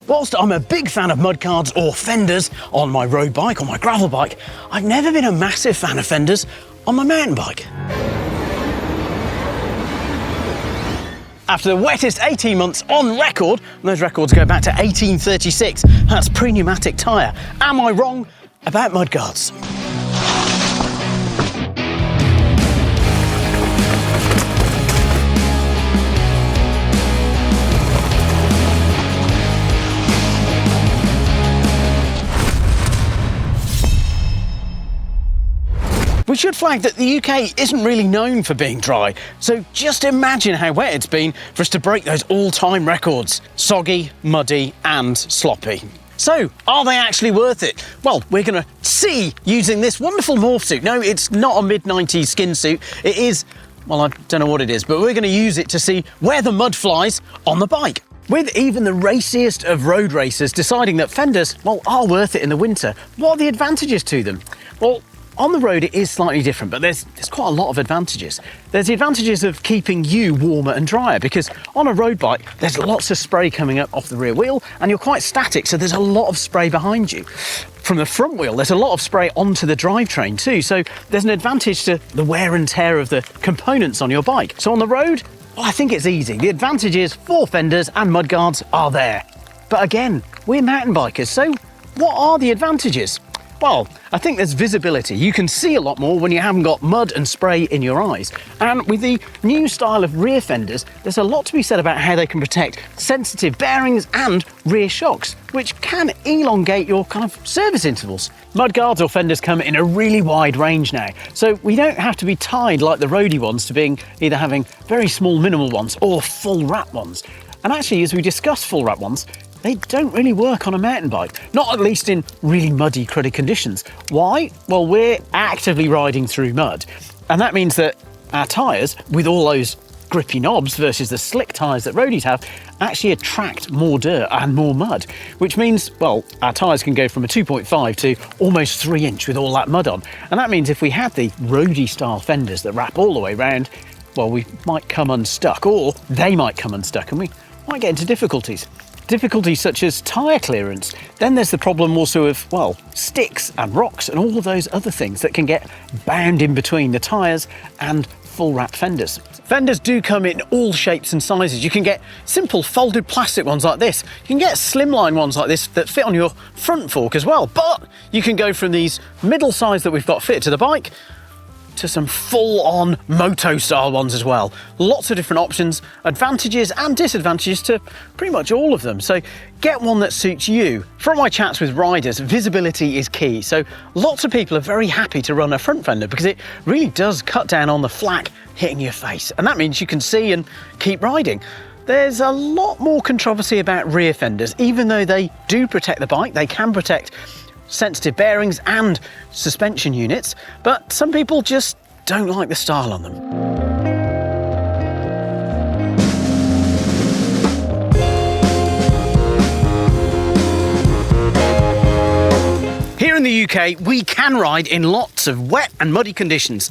Whilst I'm a big fan of mudguards or fenders on my road bike or my gravel bike, I've never been a massive fan of fenders on my mountain bike. After the wettest 18 months on record, and those records go back to 1836, that's pre-pneumatic tyre. Am I wrong about mudguards? We should flag that the UK isn't really known for being dry, so just imagine how wet it's been for us to break those all-time records. Soggy, muddy and sloppy. So, are they actually worth it? Well, we're going to see using this wonderful morph suit. No, it's not a mid-90s skin suit. It is, well, I don't know what it is, but we're going to use it to see where the mud flies on the bike. With even the raciest of road racers deciding that fenders, well, are worth it in the winter, what are the advantages to them? Well, on the road, it is slightly different, but there's quite a lot of advantages. There's the advantages of keeping you warmer and drier, because on a road bike, there's lots of spray coming up off the rear wheel, and you're quite static, so there's a lot of spray behind you. From the front wheel, there's a lot of spray onto the drivetrain too, so there's an advantage to the wear and tear of the components on your bike. So on the road, well, I think it's easy. The advantages for fenders and mudguards are there. But again, we're mountain bikers, so what are the advantages? Well, I think there's visibility. You can see a lot more when you haven't got mud and spray in your eyes. And with the new style of rear fenders, there's a lot to be said about how they can protect sensitive bearings and rear shocks, which can elongate your kind of service intervals. Mudguards or fenders come in a really wide range now, so we don't have to be tied like the roadie ones to being either having very small minimal ones or full wrap ones. And actually, as we discuss full wrap ones, they don't really work on a mountain bike, not at least in really muddy, cruddy conditions. Why? Well, we're actively riding through mud, and that means that our tyres, with all those grippy knobs versus the slick tyres that roadies have, actually attract more dirt and more mud, which means, well, our tyres can go from a 2.5 to almost 3-inch with all that mud on. And that means if we had the roadie style fenders that wrap all the way round, well, we might come unstuck, or they might come unstuck, and we might get into difficulties. Difficulties such as tyre clearance. Then there's the problem also of, well, sticks and rocks and all of those other things that can get bound in between the tyres and full wrapped fenders. Fenders do come in all shapes and sizes. You can get simple folded plastic ones like this. You can get slimline ones like this that fit on your front fork as well. But you can go from these middle size that we've got fitted to the bike to some full-on moto style ones as well. Lots of different options, advantages and disadvantages to pretty much all of them. So get one that suits you. From my chats with riders, visibility is key. So lots of people are very happy to run a front fender because it really does cut down on the flak hitting your face. And that means you can see and keep riding. There's a lot more controversy about rear fenders. Even though they do protect the bike, they can protect sensitive bearings and suspension units, but some people just don't like the style on them. Here in the UK, we can ride in lots of wet and muddy conditions.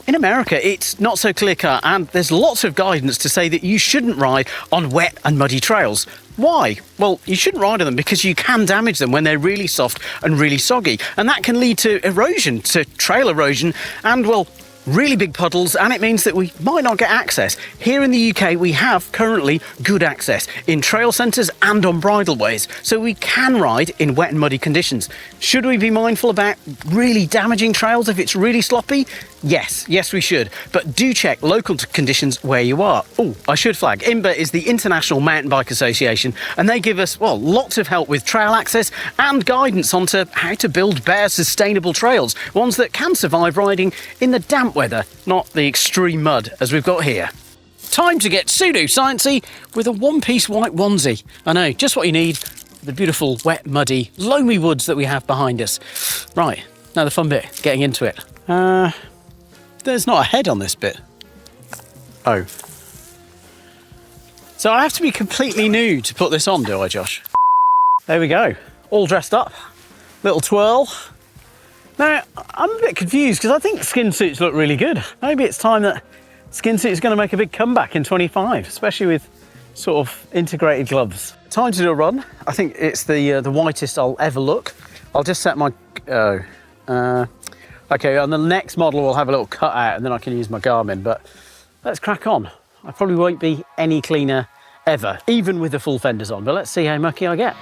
In America, it's not so clear-cut, and there's lots of guidance to say that you shouldn't ride on wet and muddy trails. Why? Well, you shouldn't ride on them because you can damage them when they're really soft and really soggy, and that can lead to erosion, to trail erosion, and, well, really big puddles, and it means that we might not get access. Here in the UK, we have currently good access in trail centres and on bridleways, so we can ride in wet and muddy conditions. Should we be mindful about really damaging trails if it's really sloppy? Yes, we should. But do check local conditions where you are. Oh, I should flag, IMBA is the International Mountain Bike Association, and they give us, well, lots of help with trail access and guidance onto how to build bare, sustainable trails, ones that can survive riding in the damp weather, not the extreme mud as we've got here. Time to get pseudo-sciencey with a one-piece white onesie. I know, just what you need, the beautiful, wet, muddy, loamy woods that we have behind us. Right, now the fun bit, getting into it. There's not a head on this bit. Oh. So I have to be completely nude to put this on, do I, Josh? There we go, all dressed up. Little twirl. Now, I'm a bit confused because I think skin suits look really good. Maybe it's time that skin suit is going to make a big comeback in 25, especially with sort of integrated gloves. Time to do a run. I think it's the whitest I'll ever look. I'll just set my, okay, on the next model we'll have a little cutout and then I can use my Garmin, but let's crack on. I probably won't be any cleaner ever, even with the full fenders on, but let's see how mucky I get.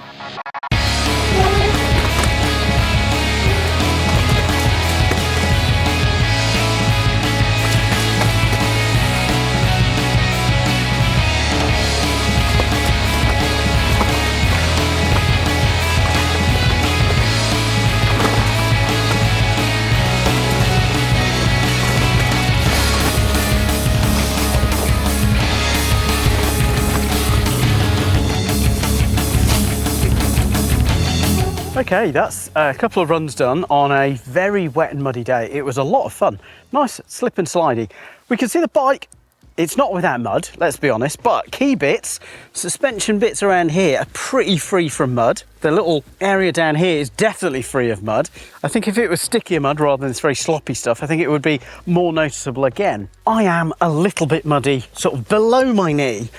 Okay, that's a couple of runs done on a very wet and muddy day. It was a lot of fun. Nice slip and slidey. We can see the bike, it's not without mud, let's be honest, but key bits, suspension bits around here are pretty free from mud. The little area down here is definitely free of mud. I think if it was stickier mud rather than this very sloppy stuff, I think it would be more noticeable again. I am a little bit muddy, sort of below my knee,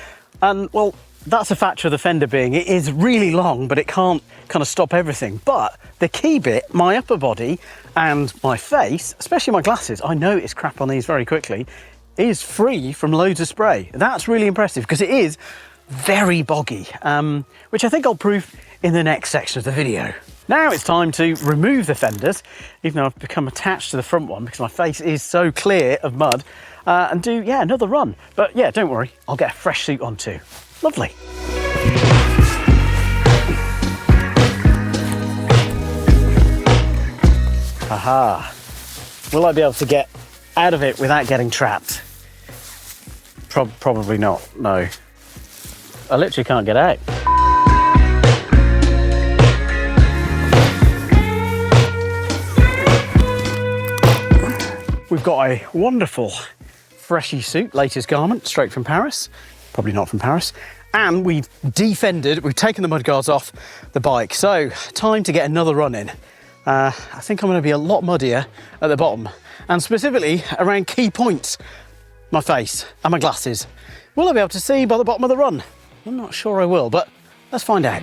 and well, that's a factor of the fender being it is really long, but it can't kind of stop everything. But the key bit, my upper body and my face, especially my glasses, I notice crap on these very quickly, is free from loads of spray. That's really impressive because it is very boggy, which I think I'll prove in the next section of the video. Now it's time to remove the fenders, even though I've become attached to the front one because my face is so clear of mud, and do, yeah, another run. But yeah, don't worry, I'll get a fresh suit on too. Lovely. Aha. Will I be able to get out of it without getting trapped? Probably not, no. I literally can't get out. We've got a wonderful freshy suit, latest garment, straight from Paris. Probably not from Paris. And we've defended, we've taken the mudguards off the bike. So time to get another run in. I think I'm going to be a lot muddier at the bottom, and specifically around key points, my face and my glasses. Will I be able to see by the bottom of the run? I'm not sure I will, but let's find out.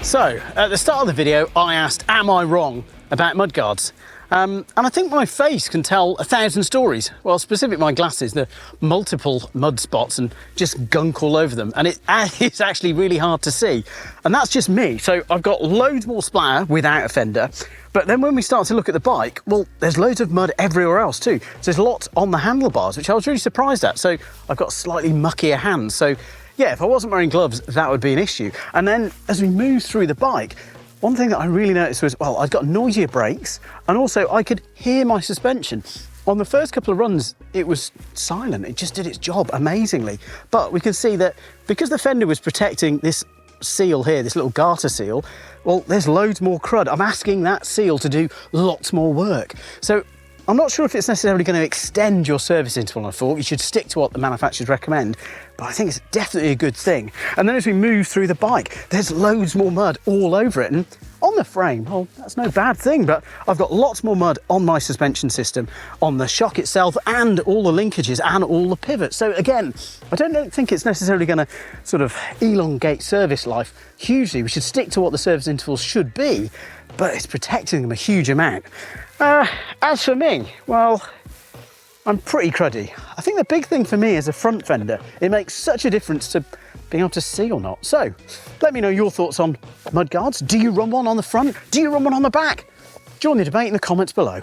So, at the start of the video, I asked, am I wrong about mudguards? And I think my face can tell 1,000 stories. Well, specifically my glasses, the multiple mud spots and just gunk all over them. And it's actually really hard to see. And that's just me. So I've got loads more splatter without a fender. But then when we start to look at the bike, well, there's loads of mud everywhere else too. So there's lots on the handlebars, which I was really surprised at. So I've got slightly muckier hands. So yeah, if I wasn't wearing gloves, that would be an issue. And then as we move through the bike, one thing that I really noticed was, well, I've got noisier brakes, and also I could hear my suspension. On the first couple of runs, it was silent. It just did its job amazingly. But we can see that because the fender was protecting this seal here, this little garter seal, well, there's loads more crud. I'm asking that seal to do lots more work. So I'm not sure if it's necessarily going to extend your service interval on a fork. You should stick to what the manufacturers recommend, but I think it's definitely a good thing. And then as we move through the bike, there's loads more mud all over it. And on the frame, well, that's no bad thing, but I've got lots more mud on my suspension system, on the shock itself, and all the linkages and all the pivots. So again, I don't think it's necessarily going to sort of elongate service life hugely. We should stick to what the service intervals should be, but it's protecting them a huge amount. As for me, well, I'm pretty cruddy. I think the big thing for me is a front fender. It makes such a difference to being able to see or not. So let me know your thoughts on mudguards. Do you run one on the front? Do you run one on the back? Join the debate in the comments below.